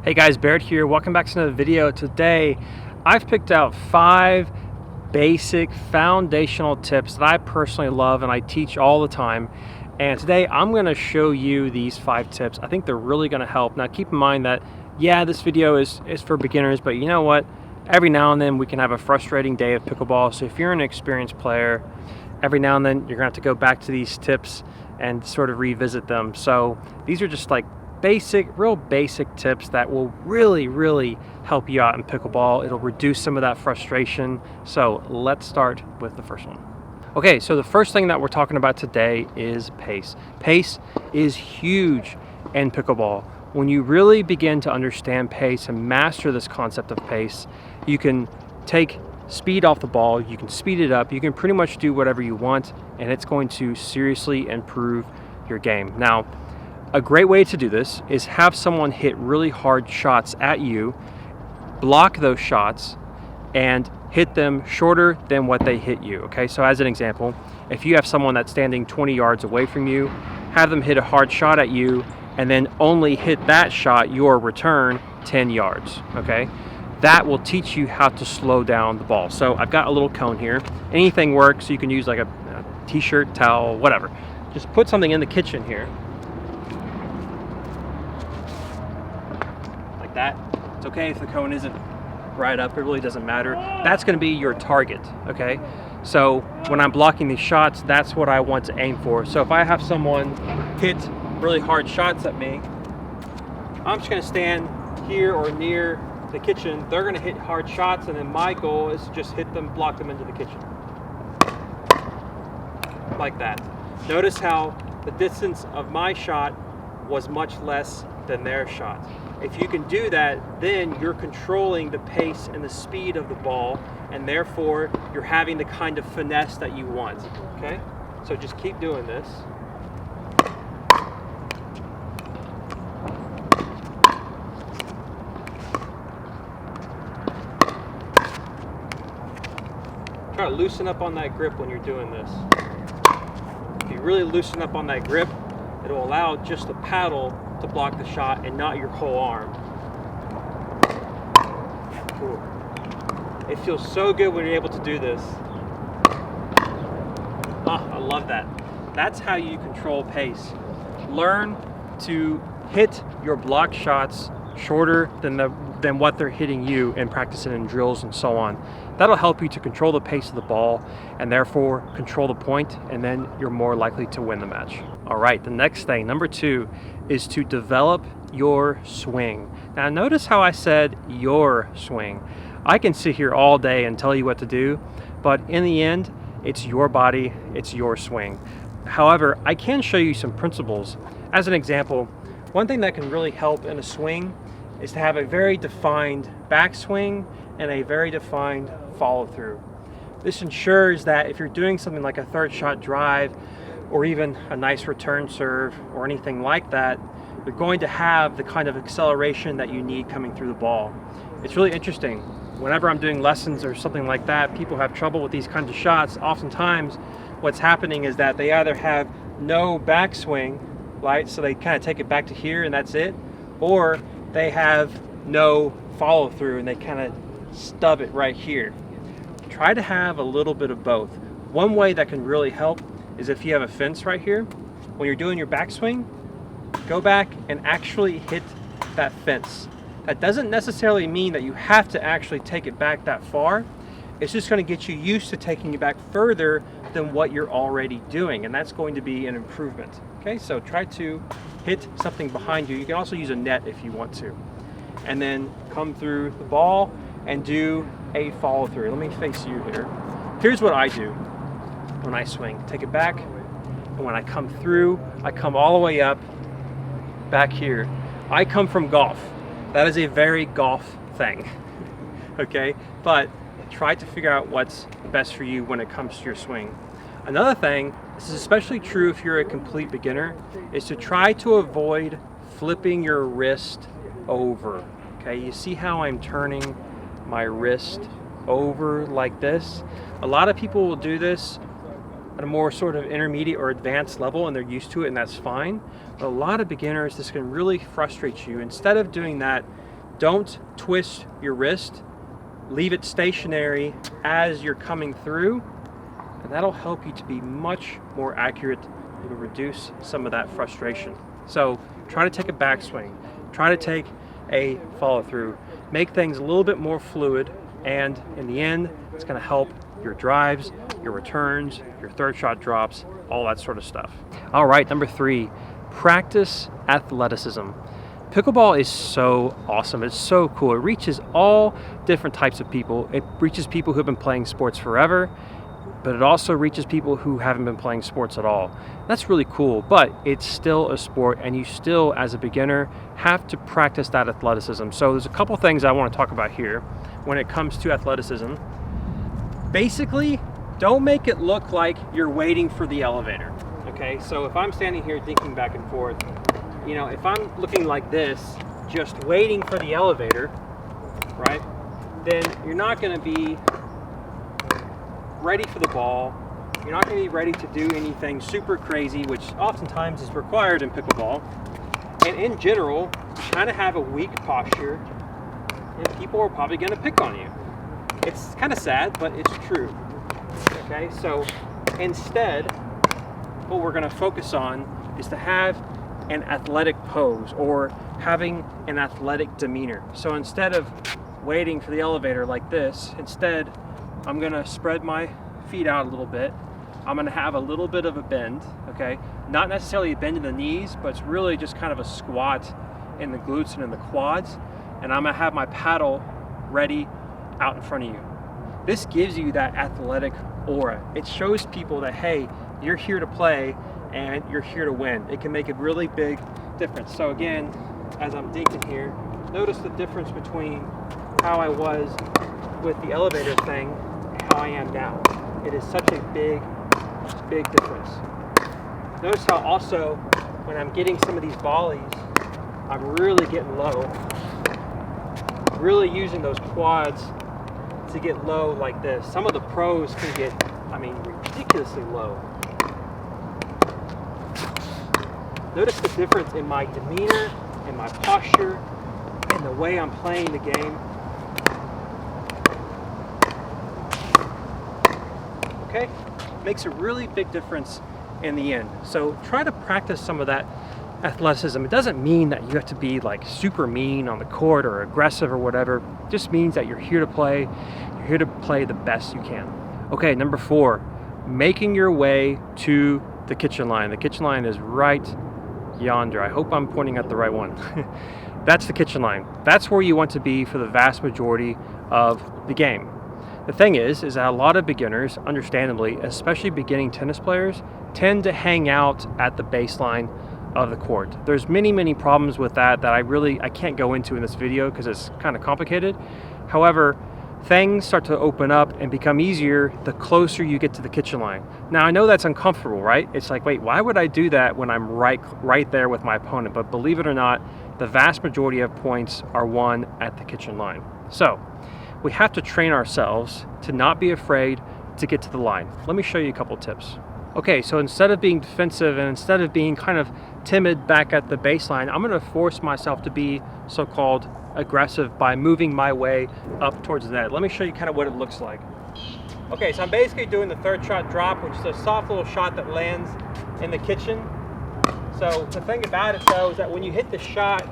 Hey guys, Barrett here. Welcome back to another video. Today, I've picked out 5 basic foundational tips that I personally love and I teach all the time. And today, I'm going to show you these 5 tips. I think they're really going to help. Now, keep in mind that, yeah, this video is for beginners, but you know what? Every now and then, we can have a frustrating day of pickleball. So if you're an experienced player, every now and then, you're going to have to go back to these tips and sort of revisit them. So these are just like real basic tips that will really help you out in pickleball. It'll reduce some of that frustration. So let's start with the first one. Okay, so the first thing that we're talking about today is pace. Pace is huge in pickleball. When you really begin to understand pace and master this concept of pace, you can take speed off the ball, you can speed it up, you can pretty much do whatever you want, and it's going to seriously improve your game. Now, a great way to do this is have someone hit really hard shots at you, block those shots, and hit them shorter than what they hit you. Okay, so as an example, if you have someone that's standing 20 yards away from you, have them hit a hard shot at you, and then only hit that shot, your return, 10 yards. Okay, that will teach you how to slow down the ball. So I've got a little cone here. Anything works. You can use like a t-shirt, towel, whatever. Just put something in the kitchen here. That. It's okay if the cone isn't right up, it really doesn't matter. That's going to be your target, okay? So when I'm blocking these shots, that's what I want to aim for. So if I have someone hit really hard shots at me, I'm just going to stand here or near the kitchen. They're going to hit hard shots, and then my goal is to just hit them, block them into the kitchen. Like that. Notice how the distance of my shot was much less than their shot. If you can do that, then you're controlling the pace and the speed of the ball, and therefore you're having the kind of finesse that you want, okay? So just keep doing this. Try to loosen up on that grip when you're doing this. If you really loosen up on that grip, it'll allow just the paddle to block the shot and not your whole arm. Cool. It feels so good when you're able to do this. Oh, I love that. That's how you control pace. Learn to hit your block shots shorter than what they're hitting you, and practice it in drills and so on. That'll help you to control the pace of the ball and therefore control the point, and then you're more likely to win the match. All right, the next thing, number 2, is to develop your swing. Now notice how I said your swing. I can sit here all day and tell you what to do, but in the end, it's your body, it's your swing. However, I can show you some principles. As an example, one thing that can really help in a swing is to have a very defined backswing and a very defined follow through. This ensures that if you're doing something like a third shot drive or even a nice return serve or anything like that, you're going to have the kind of acceleration that you need coming through the ball. It's really interesting. Whenever I'm doing lessons or something like that, people have trouble with these kinds of shots. Oftentimes, what's happening is that they either have no backswing, right? So they kind of take it back to here and that's it, or they have no follow through and they kind of stub it right here. Try to have a little bit of both. One way that can really help is if you have a fence right here, when you're doing your backswing, go back and actually hit that fence. That doesn't necessarily mean that you have to actually take it back that far. It's just going to get you used to taking it back further than what you're already doing, and that's going to be an improvement. Okay, so try to hit something behind you. You can also use a net if you want to. And then come through the ball and do a follow through. Let me face you here. Here's what I do when I swing. Take it back, and when I come through, I come all the way up back here. I come from golf. That is a very golf thing, okay? But try to figure out what's best for you when it comes to your swing. Another thing, this is especially true if you're a complete beginner, is to try to avoid flipping your wrist over. Okay, you see how I'm turning my wrist over like this? A lot of people will do this at a more sort of intermediate or advanced level and they're used to it, and that's fine. But a lot of beginners, this can really frustrate you. Instead of doing that, Don't twist your wrist. Leave it stationary as you're coming through, and that'll help you to be much more accurate. It'll reduce some of that frustration. So try to take a backswing, try to take a follow through, make things a little bit more fluid, and in the end, it's going to help your drives, your returns, your third shot drops, all that sort of stuff. All right, number 3, practice athleticism. Pickleball is so awesome. It's so cool. It reaches all different types of people. It reaches people who have been playing sports forever, but it also reaches people who haven't been playing sports at all. That's really cool, but it's still a sport, and you still, as a beginner, have to practice that athleticism. So there's a couple things I want to talk about here when it comes to athleticism. Basically, don't make it look like you're waiting for the elevator, okay? So if I'm standing here thinking back and forth, you know, if I'm looking like this, just waiting for the elevator, right, then you're not going to be ready for the ball. You're not going to be ready to do anything super crazy, which oftentimes is required in pickleball. And in general, you kind of have a weak posture, and people are probably going to pick on you. It's kind of sad, but it's true. Okay, so instead, what we're going to focus on is to have an athletic pose, or having an athletic demeanor. So instead of waiting for the elevator like this, instead I'm gonna spread my feet out a little bit. I'm gonna have a little bit of a bend, okay? Not necessarily a bend in the knees, but it's really just kind of a squat in the glutes and in the quads. And I'm gonna have my paddle ready out in front of you. This gives you that athletic aura. It shows people that, hey, you're here to play and you're here to win. It can make a really big difference. So again, as I'm dinking here, notice the difference between how I was with the elevator thing and how I am now. It is such a big difference. Notice how also when I'm getting some of these volleys, I'm really getting low. Really using those quads to get low like this. Some of the pros can get, I mean, ridiculously low. Notice the difference in my demeanor, in my posture, and the way I'm playing the game. Okay? Makes a really big difference in the end. So try to practice some of that athleticism. It doesn't mean that you have to be like super mean on the court or aggressive or whatever. It just means that you're here to play. You're here to play the best you can. Okay, number 4, making your way to the kitchen line. The kitchen line is right yonder. I hope I'm pointing at the right one. That's the kitchen line. That's where you want to be for the vast majority of the game. The thing is that a lot of beginners, understandably, especially beginning tennis players, tend to hang out at the baseline of the court. There's many problems with that I can't go into in this video because it's kind of complicated. However, things start to open up and become easier the closer you get to the kitchen line. Now, I know that's uncomfortable, right? It's like, wait, why would I do that when I'm right there with my opponent? But believe it or not, the vast majority of points are won at the kitchen line. So we have to train ourselves to not be afraid to get to the line. Let me show you a couple tips. Okay, so instead of being defensive and instead of being kind of timid back at the baseline, I'm going to force myself to be so-called aggressive by moving my way up towards the net. Let me show you kind of what it looks like. Okay, so I'm basically doing the third shot drop, which is a soft little shot that lands in the kitchen. So the thing about it though is that when you hit the shot,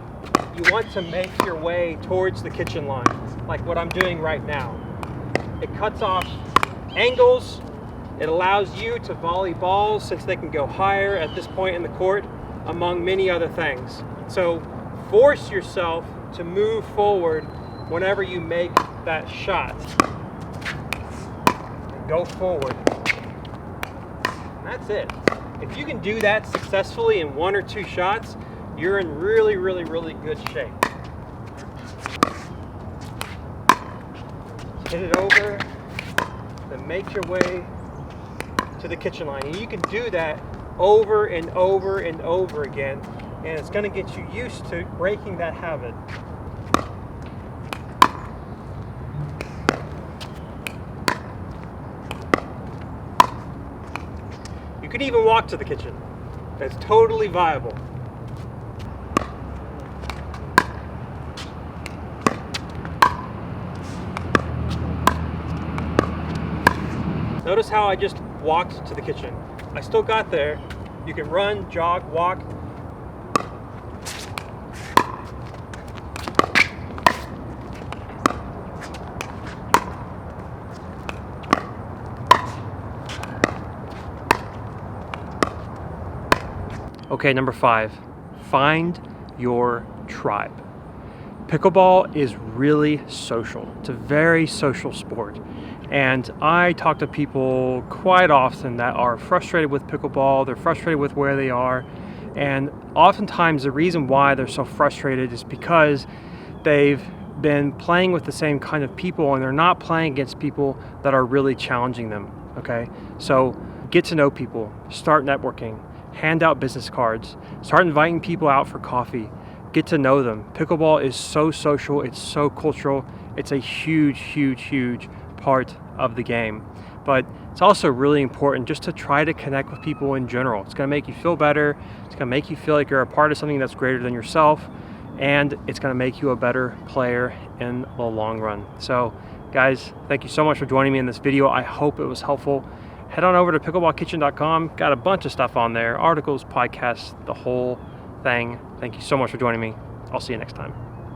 you want to make your way towards the kitchen line, like what I'm doing right now. It cuts off angles. It allows you to volley balls since they can go higher at this point in the court, among many other things. So force yourself to move forward whenever you make that shot. And go forward. And that's it. If you can do that successfully in 1 or 2 shots, you're in really good shape. Hit it over, then make your way to the kitchen line. And you can do that over and over and over again, and it's going to get you used to breaking that habit. You can even walk to the kitchen. That's totally viable. Notice how I just walked to the kitchen. I still got there. You can run, jog, walk. Okay, number 5, find your tribe. Pickleball is really social. It's a very social sport. And I talk to people quite often that are frustrated with pickleball, they're frustrated with where they are. And oftentimes the reason why they're so frustrated is because they've been playing with the same kind of people and they're not playing against people that are really challenging them, okay? So get to know people, start networking, hand out business cards, start inviting people out for coffee, get to know them. Pickleball is so social, it's so cultural, it's a huge, huge, huge part of the game. But it's also really important just to try to connect with people in general. It's gonna make you feel better, it's gonna make you feel like you're a part of something that's greater than yourself, and it's gonna make you a better player in the long run. So guys, thank you so much for joining me in this video. I hope it was helpful. Head on over to pickleballkitchen.com. Got a bunch of stuff on there, articles, podcasts, the whole thing. Thank you so much for joining me. I'll see you next time.